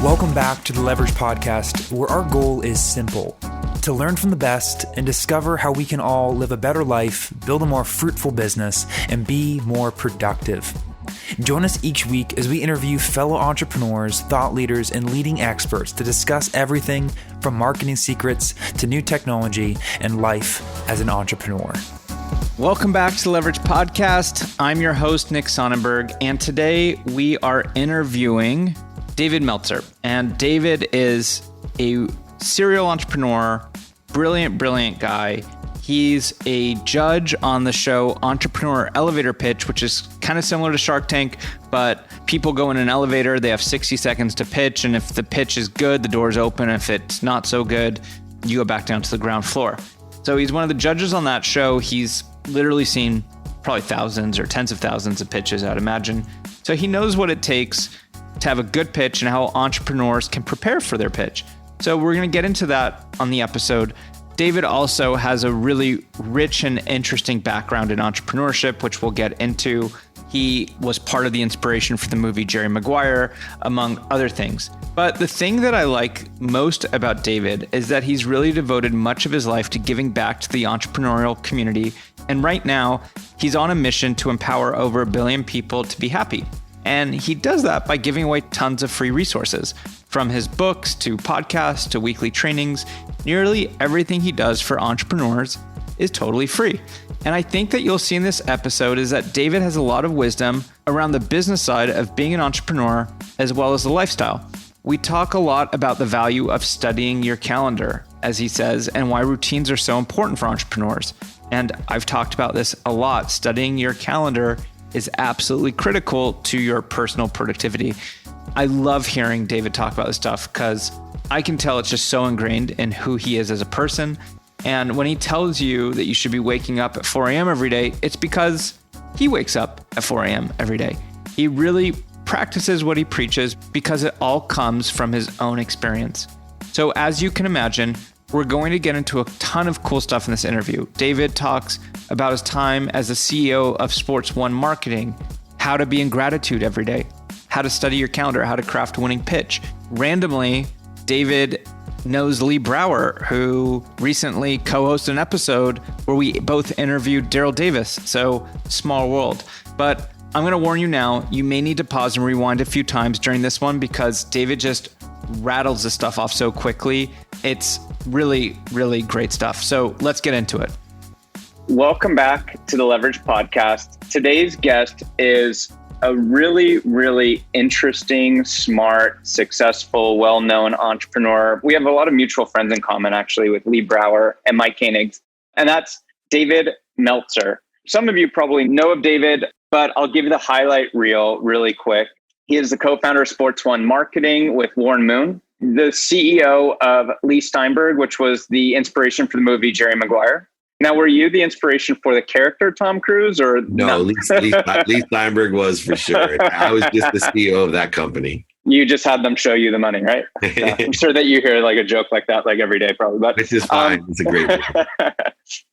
Welcome back to the Leverage Podcast, where our goal is simple: to learn from the best and discover how we can all live a better life, build a more fruitful business, and be more productive. Join us each week as we interview fellow entrepreneurs, thought leaders, and leading experts to discuss everything from marketing secrets to new technology and life as an entrepreneur. Welcome back to the Leverage Podcast. I'm your host, Nick Sonnenberg, and today we are interviewing David Meltzer. And David is a serial entrepreneur, brilliant guy. He's a judge on the show Entrepreneur Elevator Pitch, which is kind of similar to Shark Tank, but people go in an elevator, they have 60 seconds to pitch, and if the pitch is good, the doors open. If it's not so good, you go back down to the ground floor. So he's one of the judges on that show. He's literally seen probably thousands or tens of thousands of pitches, I'd imagine. So he knows what it takes to have a good pitch and how entrepreneurs can prepare for their pitch. So we're going to get into that on the episode. David also has a really rich and interesting background in entrepreneurship, which we'll get into. He was part of the inspiration for the movie Jerry Maguire, among other things. But the thing that I like most about David is that he's really devoted much of his life to giving back to the entrepreneurial community. And right now, he's on a mission to empower over 1 billion people to be happy. And he does that by giving away tons of free resources, from his books to podcasts to weekly trainings. Nearly everything he does for entrepreneurs is totally free. And I think that you'll see in this episode is that David has a lot of wisdom around the business side of being an entrepreneur, as well as the lifestyle. We talk a lot about the value of studying your calendar, as he says, and why routines are so important for entrepreneurs. And I've talked about this a lot. Studying your calendar is absolutely critical to your personal productivity. I love hearing David talk about this stuff because I can tell it's just so ingrained in who he is as a person. And when he tells you that you should be waking up at 4 a.m. every day, it's because he wakes up at 4 a.m. every day. He really practices what he preaches because it all comes from his own experience. So as you can imagine, we're going to get into a ton of cool stuff in this interview. David talks about his time as the CEO of Sports Marketing, how to be in gratitude every day, how to study your calendar, how to craft a winning pitch. Randomly, David knows Lee Brower, who recently co-hosted an episode where we both interviewed Daryl Davis. So small world. But I'm going to warn you now, you may need to pause and rewind a few times during this one because David just rattles this stuff off so quickly. It's really great stuff. So let's get into it. Welcome back to the Leverage Podcast. Today's guest is a really interesting, smart, successful, well-known entrepreneur. We have a lot of mutual friends in common, actually, with Lee Brower and Mike Koenig, and that's David Meltzer. Some of you probably know of David, but I'll give you the highlight reel really quick. He is the co-founder of Sports Marketing with Warren Moon, the CEO of Lee Steinberg, which was the inspiration for the movie Jerry Maguire. Now, were you the inspiration for the character Tom Cruise or no? Lee Steinberg was for sure. I was just the CEO of that company. You just had them show you the money, right? Yeah, I'm sure that you hear like a joke like that like every day probably. But which is fine. It's a great movie.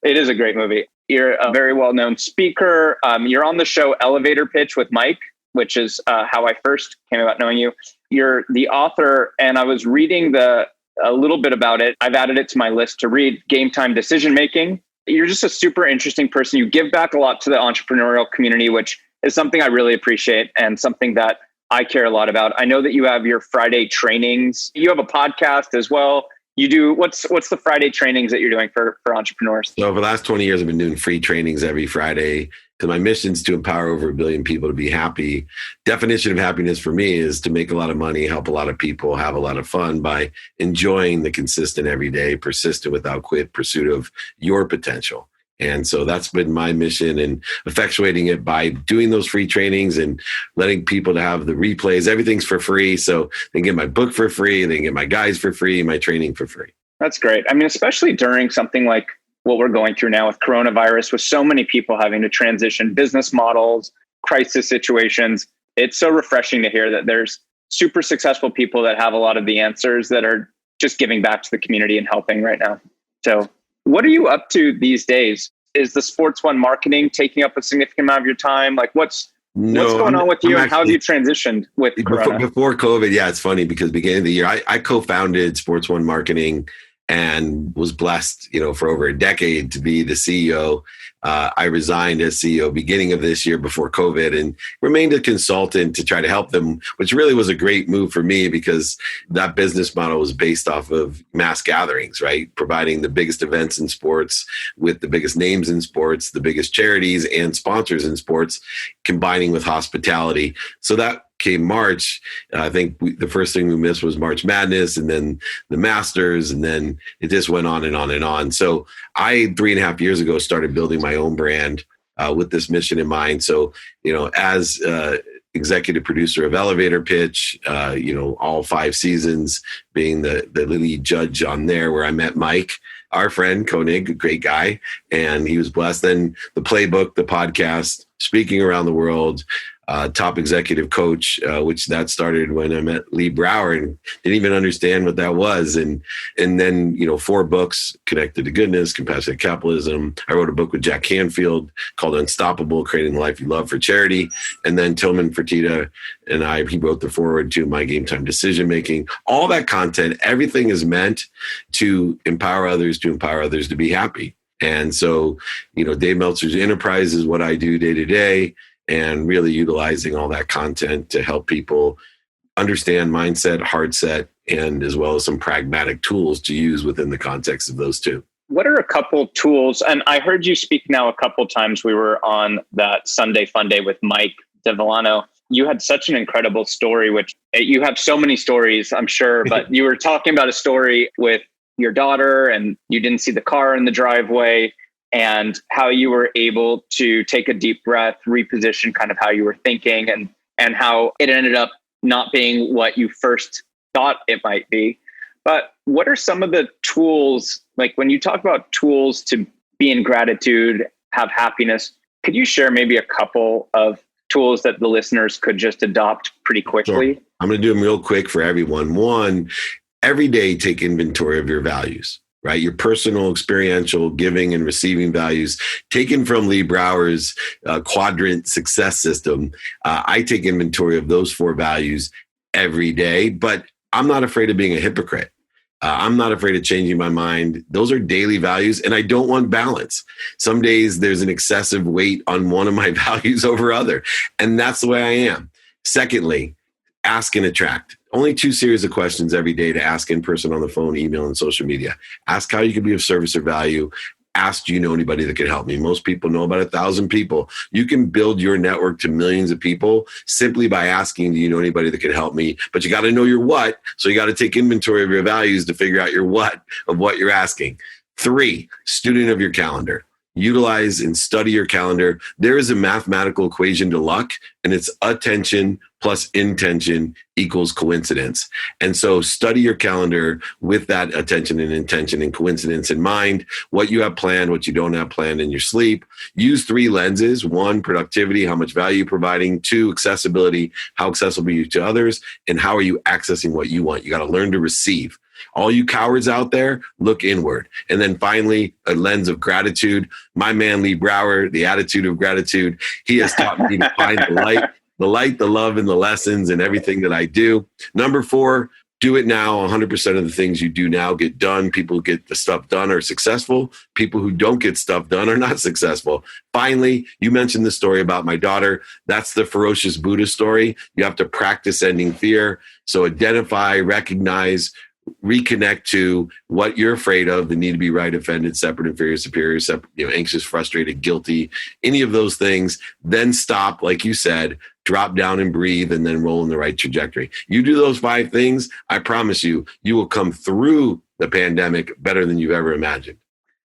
It is a great movie. You're a very well-known speaker. You're on the show Elevator Pitch with Mike, which is how I first came about knowing you. You're the author, and I was reading a little bit about it. I've added it to my list to read, Game Time Decision Making. You're just a super interesting person. You give back a lot to the entrepreneurial community, which is something I really appreciate and something that I care a lot about. I know that you have your Friday trainings. You have a podcast as well. You do, what's the Friday trainings that you're doing for entrepreneurs? So for the last 20 years, I've been doing free trainings every Friday because my mission is to empower over 1 billion people to be happy. Definition of happiness for me is to make a lot of money, help a lot of people, have a lot of fun by enjoying the consistent, everyday, persistent, without quit pursuit of your potential. And so that's been my mission, and effectuating it by doing those free trainings and letting people to have the replays. Everything's for free. So they can get my book for free. They can get my guides for free, my training for free. That's great. I mean, especially during something like what we're going through now with coronavirus, with so many people having to transition business models, crisis situations. It's so refreshing to hear that there's super successful people that have a lot of the answers that are just giving back to the community and helping right now. So what are you up to these days? Is the Sports Marketing taking up a significant amount of your time? Like what's No, What's going on with you, and how have you transitioned with Corona? Before COVID, yeah, it's funny because beginning of the year, I co-founded Sports One Marketing and was blessed, for over a decade to be the CEO. I resigned as CEO beginning of this year before COVID and remained a consultant to try to help them, which really was a great move for me because that business model was based off of mass gatherings, right? Providing the biggest events in sports with the biggest names in sports, the biggest charities and sponsors in sports, combining with hospitality. So that came March. I think the first thing we missed was March Madness and then the Masters. And then it just went on and on and on. So I, 3.5 years ago, started building my own brand with this mission in mind. So, as executive producer of Elevator Pitch, all 5 seasons, being the lead judge on there, where I met Mike, our friend Koenig, a great guy, and he was blessed. Then the Playbook, the podcast, speaking around the world, top executive coach, which that started when I met Lee Brower and didn't even understand what that was. And then, 4 books, Connected to Goodness, Compassionate Capitalism. I wrote a book with Jack Canfield called Unstoppable, Creating the Life You Love for Charity. And then Tillman Fertitta and he wrote the foreword to My Game Time Decision Making. All that content, everything is meant to empower others to be happy. And so, Dave Meltzer's Enterprise is what I do day to day, and really utilizing all that content to help people understand mindset, heart set, and as well as some pragmatic tools to use within the context of those two. What are a couple tools? And I heard you speak now a couple times. We were on that Sunday Fun Day with Mike DeVillano. You had such an incredible story, which you have so many stories, I'm sure, but you were talking about a story with your daughter and you didn't see the car in the driveway, and how you were able to take a deep breath, reposition kind of how you were thinking, and how it ended up not being what you first thought it might be. But what are some of the tools, like when you talk about tools to be in gratitude, have happiness, could you share maybe a couple of tools that the listeners could just adopt pretty quickly? Sure. I'm going to do them real quick for everyone. One, every day take inventory of your values. Right? Your personal, experiential, giving and receiving values taken from Lee Brower's quadrant success system. I take inventory of those 4 values every day, but I'm not afraid of being a hypocrite. I'm not afraid of changing my mind. Those are daily values, and I don't want balance. Some days there's an excessive weight on one of my values over other, and that's the way I am. Secondly, ask and attract. Only 2 series of questions every day to ask in person, on the phone, email, and social media. Ask how you can be of service or value. Ask, do you know anybody that could help me? Most people know about 1,000 people. You can build your network to millions of people simply by asking, do you know anybody that could help me? But you got to know your what. So you got to take inventory of your values to figure out your what of what you're asking. 3, student of your calendar. Utilize and study your calendar. There is a mathematical equation to luck, and it's attention plus intention equals coincidence. And so study your calendar with that attention and intention and coincidence in mind, what you have planned, what you don't have planned in your sleep. Use 3 lenses. 1, productivity, how much value you're providing. 2, accessibility, how accessible are you to others, and how are you accessing what you want? You got to learn to receive. All you cowards out there, look inward. And then finally, a lens of gratitude. My man, Lee Brower, the attitude of gratitude. He has taught me to find the light, the love, and the lessons in everything that I do. Number 4, do it now. 100% of the things you do now get done. People who get the stuff done are successful. People who don't get stuff done are not successful. Finally, you mentioned the story about my daughter. That's the ferocious Buddha story. You have to practice ending fear. So identify, recognize, reconnect to what you're afraid of, the need to be right, offended, separate, inferior, superior, anxious, frustrated, guilty, any of those things. Then stop, like you said, drop down and breathe, and then roll in the right trajectory. You do those 5 things, I promise you, you will come through the pandemic better than you've ever imagined.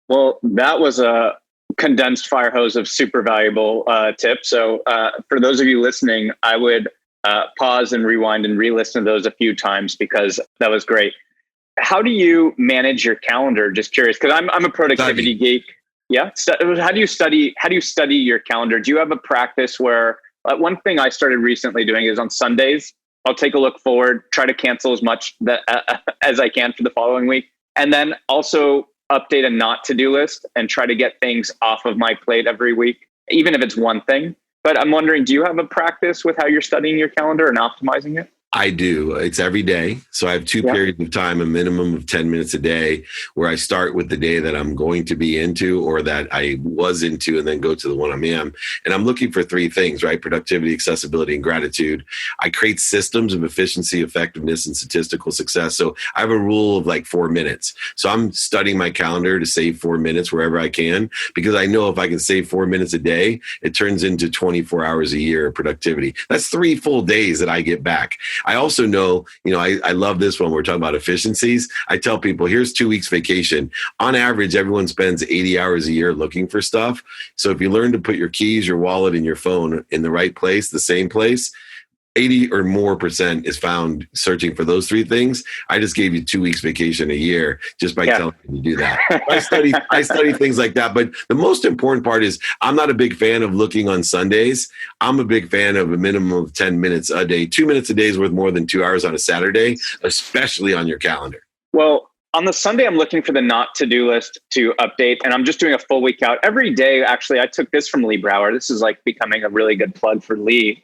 Well, that was a condensed fire hose of super valuable tips. So for those of you listening, I would pause and rewind and re-listen to those a few times because that was great. How do you manage your calendar? Just curious, because I'm a productivity geek. Yeah. How do you study your calendar? Do you have a practice where one thing I started recently doing is on Sundays, I'll take a look forward, try to cancel as much as I can for the following week, and then also update a not to-do list and try to get things off of my plate every week, even if it's one thing. But I'm wondering, do you have a practice with how you're studying your calendar and optimizing it? I do. It's every day. So I have two periods of time, a minimum of 10 minutes a day, where I start with the day that I'm going to be into or that I was into, and then go to the one I'm in. And I'm looking for three things, right? Productivity, accessibility, and gratitude. I create systems of efficiency, effectiveness, and statistical success. So I have a rule of like 4 minutes. So I'm studying my calendar to save 4 minutes wherever I can, because I know if I can save 4 minutes a day, it turns into 24 hours a year of productivity. That's 3 full days that I get back. I also know, I love this one. We're talking about efficiencies. I tell people, here's 2 weeks vacation. On average, everyone spends 80 hours a year looking for stuff. So if you learn to put your keys, your wallet, and your phone in the right place, the same place, 80 or more % is found searching for those 3 things. I just gave you 2 weeks vacation a year just by telling you to do that. I study things like that. But the most important part is I'm not a big fan of looking on Sundays. I'm a big fan of a minimum of 10 minutes a day. 2 minutes a day is worth more than 2 hours on a Saturday, especially on your calendar. Well, on the Sunday, I'm looking for the not to-do list to update, and I'm just doing a full week out. Every day, actually, I took this from Lee Brower. This is like becoming a really good plug for Lee.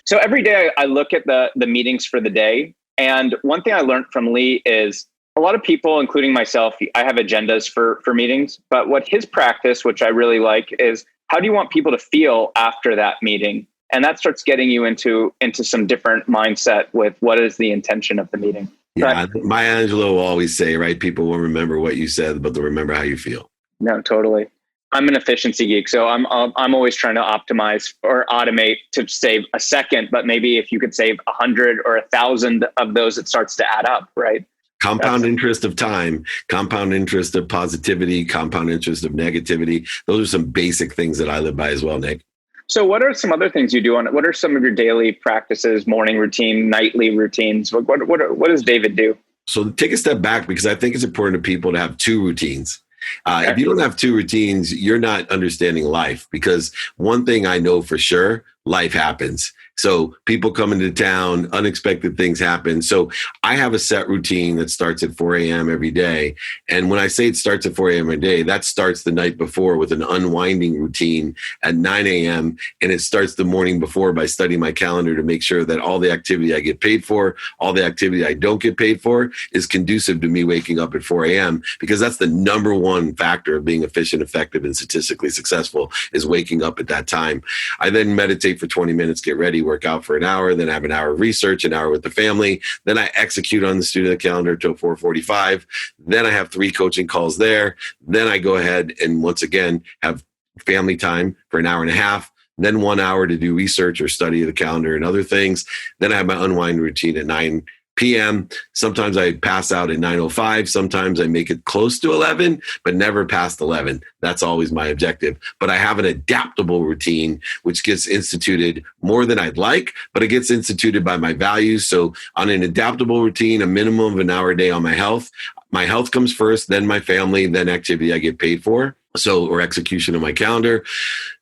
So every day, I look at the meetings for the day. And one thing I learned from Lee is a lot of people, including myself, I have agendas for meetings. But what his practice, which I really like, is how do you want people to feel after that meeting? And that starts getting you into some different mindset with what is the intention of the meeting. Yeah, Maya Angelou will always say, right, people will remember what you said, but they'll remember how you feel. No, totally. I'm an efficiency geek, so I'm always trying to optimize or automate to save a second, but maybe if you could save 100 or 1,000 of those, it starts to add up, right? Compound interest of time, compound interest of positivity, compound interest of negativity. Those are some basic things that I live by as well, Nick. So what are some other things you do what are some of your daily practices, morning routine, nightly routines? What does David do? So take a step back, because I think it's important to people to have 2 routines. If you don't have 2 routines, you're not understanding life, because one thing I know for sure, life happens. So people come into town, unexpected things happen. So I have a set routine that starts at 4 a.m. every day. And when I say it starts at 4 a.m. every day, that starts the night before with an unwinding routine at 9 a.m. And it starts the morning before by studying my calendar to make sure that all the activity I get paid for, all the activity I don't get paid for is conducive to me waking up at 4 a.m. because that's the number one factor of being efficient, effective, and statistically successful is waking up at that time. I then meditate for 20 minutes, get ready, work out for an hour, then have an hour of research, an hour with the family. Then I execute on the student calendar till 4:45. Then I have 3 coaching calls there. Then I go ahead and once again have family time for an hour and a half. Then 1 hour to do research or study the calendar and other things. Then I have my unwind routine at 9 p.m. Sometimes I pass out at 9:05. Sometimes I make it close to 11, but never past 11. That's always my objective. But I have an adaptable routine, which gets instituted more than I'd like, but it gets instituted by my values. So on an adaptable routine, a minimum of an hour a day on my health. My health comes first, then my family, then activity I get paid for. Or execution of my calendar.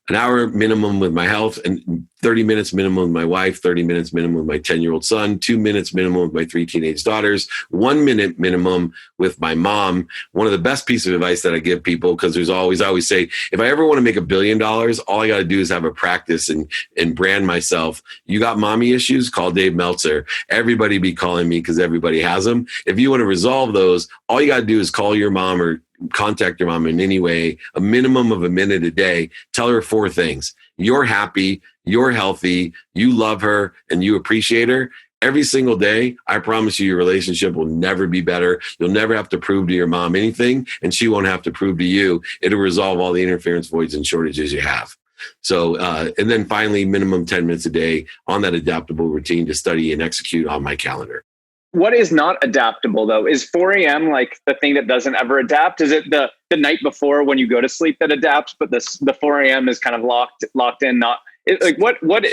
An hour minimum with my health and 30 minutes minimum with my wife, 30 minutes minimum with my 10-year-old son, 2 minutes minimum with my 3 teenage daughters, 1 minute minimum with my mom. One of the best pieces of advice that I give people, because I always say, if I ever want to make $1 billion, all I got to do is have a practice and brand myself. You got mommy issues? Call Dave Meltzer. Everybody be calling me because everybody has them. If you want to resolve those, all you got to do is call your mom or contact your mom in any way, a minimum of a minute a day. Tell her 4 things. You're happy, you're healthy, you love her, and you appreciate her. Every single day, I promise you, your relationship will never be better. You'll never have to prove to your mom anything, and she won't have to prove to you. It'll resolve all the interference, voids, and shortages you have. So, and then finally, minimum 10 minutes a day on that adaptable routine to study and execute on my calendar. What is not adaptable, though? Is 4 a.m. like the thing that doesn't ever adapt? Is it the night before when you go to sleep that adapts, but the 4 a.m. is kind of locked in? So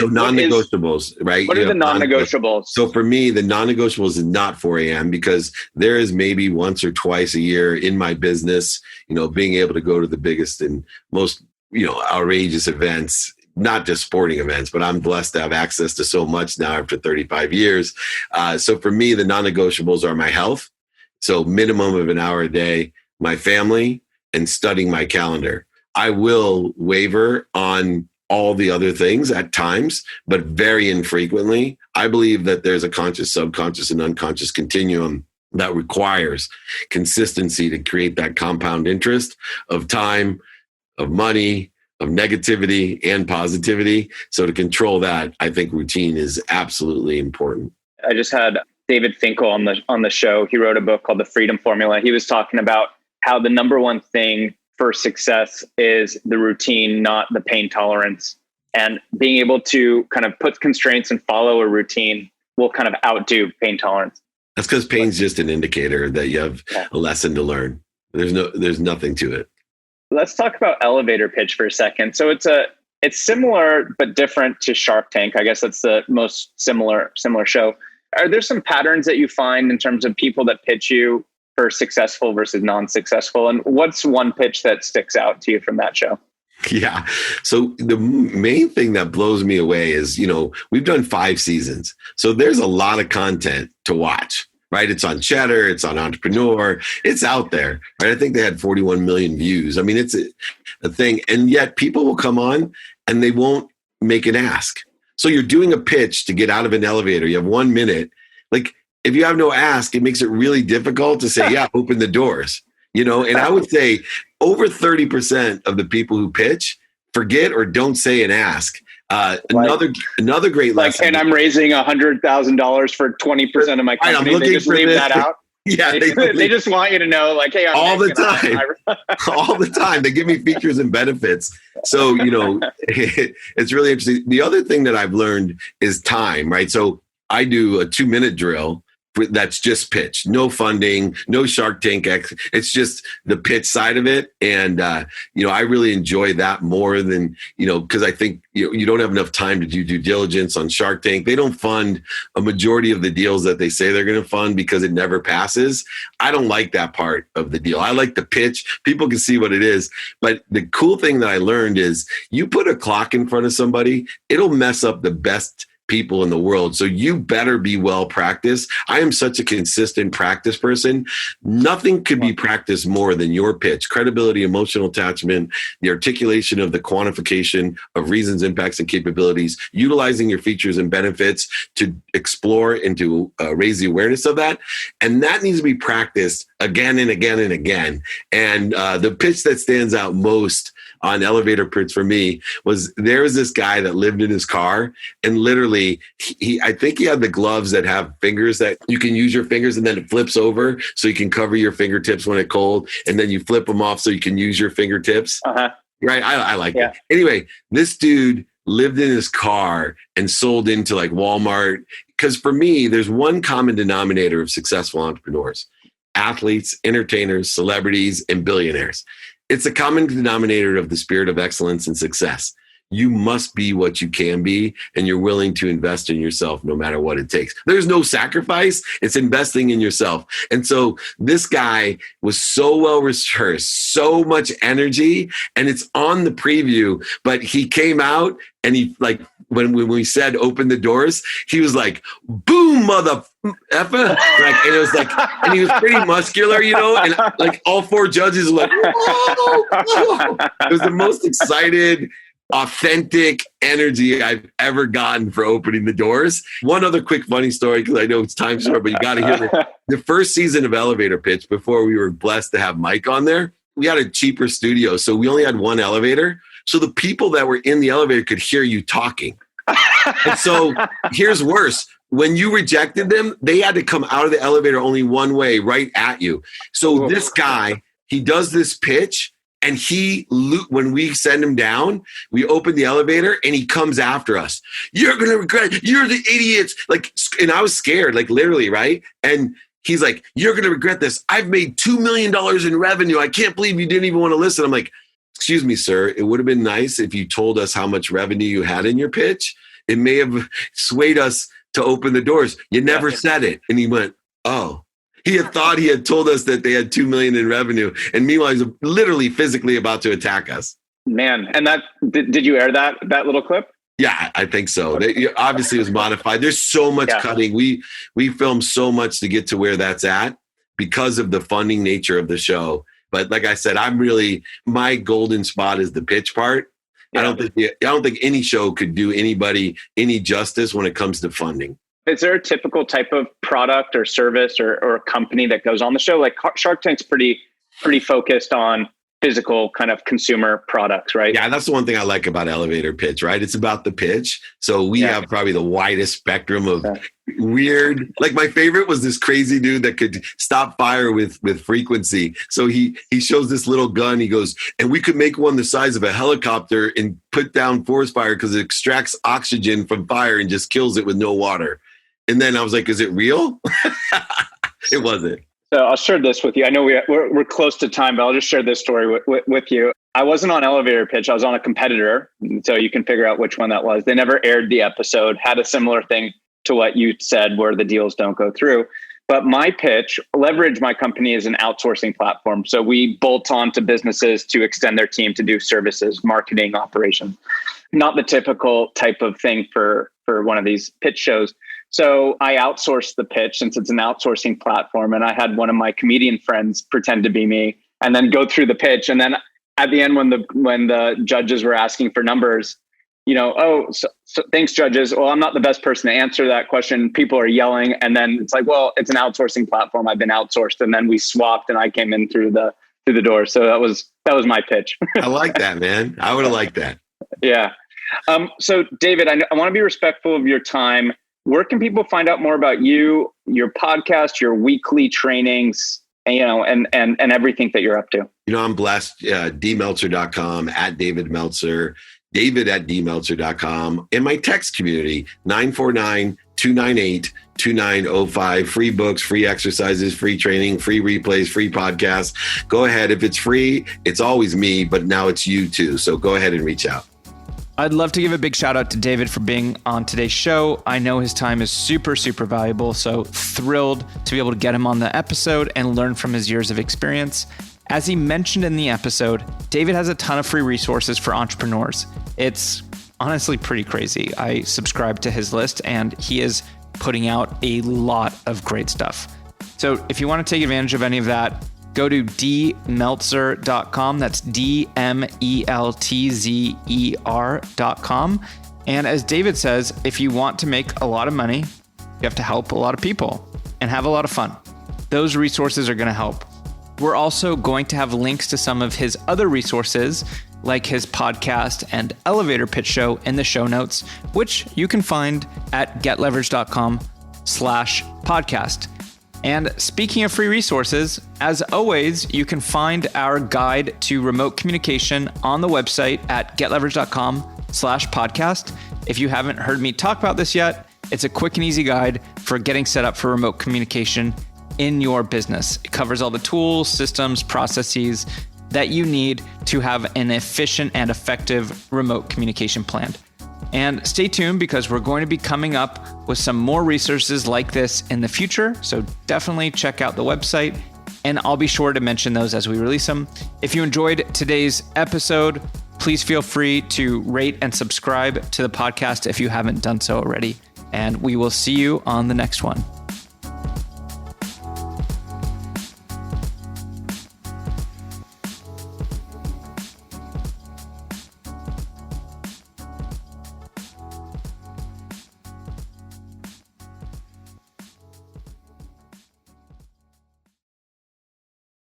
non-negotiables, right? What are the non-negotiables? So for me, the non-negotiables is not 4 a.m. because there is maybe once or twice a year in my business, being able to go to the biggest and most, outrageous events. Not just sporting events, but I'm blessed to have access to so much now after 35 years. So for me, the non-negotiables are my health. So minimum of an hour a day, my family, and studying my calendar. I will waver on all the other things at times, but very infrequently. I believe that there's a conscious, subconscious, and unconscious continuum that requires consistency to create that compound interest of time, of money, of negativity and positivity. So to control that, I think routine is absolutely important. I just had David Finkel on the show. He wrote a book called The Freedom Formula. He was talking about how the number one thing for success is the routine, not the pain tolerance. And being able to kind of put constraints and follow a routine will kind of outdo pain tolerance. That's because pain's just an indicator that you have a lesson to learn. There's nothing to it. Let's talk about elevator pitch for a second. So it's similar but different to Shark Tank. I guess that's the most similar show. Are there some patterns that you find in terms of people that pitch you for successful versus non-successful? And what's one pitch that sticks out to you from that show? Yeah. So the main thing that blows me away is, we've done 5 seasons. So there's a lot of content to watch, right? It's on Cheddar, it's on Entrepreneur, it's out there, right? I think they had 41 million views. I mean, it's a thing. And yet people will come on and they won't make an ask. So you're doing a pitch to get out of an elevator. You have 1 minute. Like, if you have no ask, it makes it really difficult to say, yeah, open the doors, and I would say over 30% of the people who pitch forget or don't say an ask. Another great lesson. And I'm raising $100,000 for 20% of my company. I'm they just leave that out. Yeah, they just want you to know, like, hey, I'm all the time. All the time. They give me features and benefits. So, it's really interesting. The other thing that I've learned is time, right? So I do a 2-minute drill that's just pitch, no funding, no Shark Tank. It's just the pitch side of it. And, I really enjoy that more than, because I think you don't have enough time to do due diligence on Shark Tank. They don't fund a majority of the deals that they say they're going to fund because it never passes. I don't like that part of the deal. I like the pitch. People can see what it is. But the cool thing that I learned is you put a clock in front of somebody, it'll mess up the best people in the world. So you better be well practiced. I am such a consistent practice person. Nothing could be practiced more than your pitch. Credibility, emotional attachment, the articulation of the quantification of reasons, impacts, and capabilities, utilizing your features and benefits to explore and to raise the awareness of that. And that needs to be practiced again and again and again. And the pitch that stands out most on elevator pitch for me was there was this guy that lived in his car, and literally I think he had the gloves that have fingers that you can use your fingers, and then it flips over so you can cover your fingertips when it's cold, and then you flip them off so you can use your fingertips. Right. I like it. Anyway, this dude lived in his car and sold into like Walmart. Because for me, there's one common denominator of successful entrepreneurs: athletes, entertainers, celebrities, and billionaires. It's a common denominator of the spirit of excellence and success. You must be what you can be, and you're willing to invest in yourself no matter what it takes. There's no sacrifice. It's investing in yourself. And so this guy was so well rehearsed, so much energy, and it's on the preview, but he came out and he like, when we said open the doors, he was like, boom, mother effer. Like, and it was like, and he was pretty muscular, and like all 4 judges were like, whoa, whoa. It was the most excited, authentic energy I've ever gotten for opening the doors. One other quick funny story, because I know it's time short, but you got to hear it. The first season of Elevator Pitch, before we were blessed to have Mike on there, we had a cheaper studio. So we only had 1 elevator. So the people that were in the elevator could hear you talking. And so here's worse. When you rejected them, they had to come out of the elevator only one way, right at you. So this guy, he does this pitch, and when we send him down, we open the elevator and he comes after us. You're going to regret it. You're the idiots. Like, and I was scared, like literally, right? And he's like, you're going to regret this. I've made $2 million in revenue. I can't believe you didn't even want to listen. I'm like, excuse me, sir. It would have been nice if you told us how much revenue you had in your pitch. It may have swayed us to open the doors. You never said it. And he went, oh. He had thought he had told us that they had $2 million in revenue. And meanwhile, he's literally physically about to attack us. Man. And that, did you air that little clip? Yeah, I think so. Obviously, it was modified. There's so much cutting. We filmed so much to get to where that's at because of the funding nature of the show. But like I said, my golden spot is the pitch part. Yeah. I don't think any show could do anybody any justice when it comes to funding. Is there a typical type of product or service or company that goes on the show? Like Shark Tank's pretty focused on physical kind of consumer products, right? Yeah, that's the one thing I like about elevator pitch, right? It's about the pitch. So we have probably the widest spectrum of weird, like my favorite was this crazy dude that could stop fire with frequency. So he shows this little gun. He goes, and we could make one the size of a helicopter and put down forest fire because it extracts oxygen from fire and just kills it with no water. And then I was like, is it real? It wasn't. So I'll share this with you. I know we're close to time, but I'll just share this story with you. I wasn't on elevator pitch. I was on a competitor. So you can figure out which one that was. They never aired the episode, had a similar thing to what you said where the deals don't go through. But my pitch, Leverage, my company, is an outsourcing platform. So we bolt on to businesses to extend their team to do services, marketing, operations. Not the typical type of thing for one of these pitch shows. So I outsourced the pitch since it's an outsourcing platform. And I had one of my comedian friends pretend to be me and then go through the pitch. And then at the end, when the judges were asking for numbers, so thanks, judges. Well, I'm not the best person to answer that question. People are yelling. And then it's like, well, it's an outsourcing platform. I've been outsourced. And then we swapped and I came in through the door. So that was my pitch. I like that, man. I would have liked that. Yeah. So David, I want to be respectful of your time. Where can people find out more about you, your podcast, your weekly trainings, and everything that you're up to? I'm blessed. dmeltzer.com, at David Meltzer, David at dmeltzer.com, and my text community, 949-298-2905. Free books, free exercises, free training, free replays, free podcasts. Go ahead. If it's free, it's always me, but now it's you too. So go ahead and reach out. I'd love to give a big shout out to David for being on today's show. I know his time is super, super valuable, so thrilled to be able to get him on the episode and learn from his years of experience. As he mentioned in the episode, David has a ton of free resources for entrepreneurs. It's honestly pretty crazy. I subscribe to his list and he is putting out a lot of great stuff. So if you want to take advantage of any of that, go to dmeltzer.com. That's DMELTZER.com. And as David says, if you want to make a lot of money, you have to help a lot of people and have a lot of fun. Those resources are going to help. We're also going to have links to some of his other resources, like his podcast and elevator pitch show in the show notes, which you can find at getleverage.com/podcast. And speaking of free resources, as always, you can find our guide to remote communication on the website at getleverage.com/podcast. If you haven't heard me talk about this yet, it's a quick and easy guide for getting set up for remote communication in your business. It covers all the tools, systems, processes that you need to have an efficient and effective remote communication plan. And stay tuned because we're going to be coming up with some more resources like this in the future. So definitely check out the website and I'll be sure to mention those as we release them. If you enjoyed today's episode, please feel free to rate and subscribe to the podcast if you haven't done so already. And we will see you on the next one.